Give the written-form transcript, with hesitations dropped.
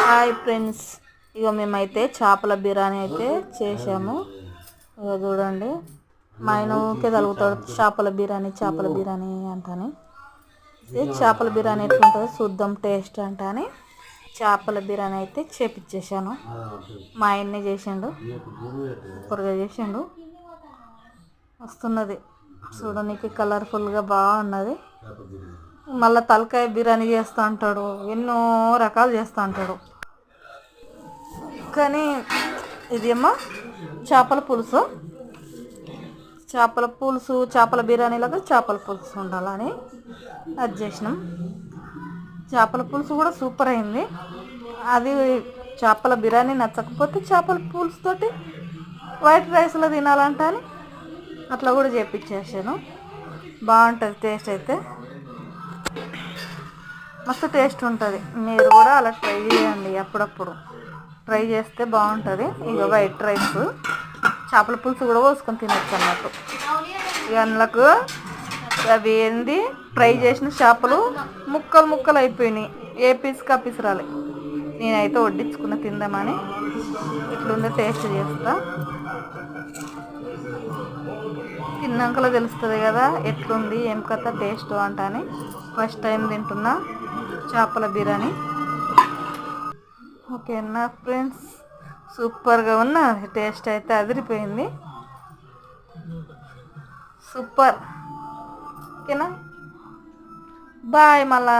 Hi friends, ఇక మేమైతే చేపల బిర్యానీ అయితే చేసాము. ఇక చూడండి, మా ఆయన ఊరికే తలుగుతాడు చేపల బిర్యానీ అంటని. ఇది చేపల బిర్యానీ ఎట్లుంటుందో చూద్దాం టేస్ట్ అంటని చేపల బిర్యానీ అయితే చేపించేసాను. మా ఆయన్నే చేసిండు, సూపర్గా చేసిండు. వస్తున్నది చూడడానికి, కలర్ఫుల్గా బాగున్నది. మళ్ళీ తలకాయ బిర్యానీ చేస్తూ ఉంటాడు, ఎన్నో రకాలు చేస్తూ ఉంటాడు. కానీ ఇదేమో చేపల పులుసు, చేపల బిర్యానీలకు చేపల పులుసు ఉండాలని అది చేసినాం. చేపల పులుసు కూడా సూపర్ అయింది. అది చేపల బిర్యానీ నచ్చకపోతే చేపల పులుసుతోటి వైట్ రైస్లో తినాలంట అని అట్లా కూడా చేపించేసాను. బాగుంటుంది టేస్ట్ అయితే, మస్తు టేస్ట్ ఉంటుంది. మీరు కూడా అలా ట్రై చేయండి, అప్పుడప్పుడు ట్రై చేస్తే బాగుంటుంది. ఇక వైట్ రైస్ చేపల పులుసు కూడా పోసుకొని తినచ్చు అన్నట్టు. ఇక అందులోకి అవి ఏంది ఫ్రై చేసిన చేపలు ముక్కలు ముక్కలు అయిపోయినాయి, ఏ పీస్కి ఆ పీస్ రాలే. నేనైతే వడ్డించుకున్న తిందామని. ఇట్లుందో టేస్ట్ చేస్తా, తిన్నాకలో తెలుస్తుంది కదా ఎట్లుంది ఏం కథ టేస్ట్ అంటని. ఫస్ట్ టైం తింటున్నా చేపల బిర్యానీ. ఓకేనా ఫ్రెండ్స్, సూపర్గా ఉన్న టేస్ట్ అయితే అదిరిపోయింది, సూపర్. ఓకేనా, బాయ్. మళ్ళా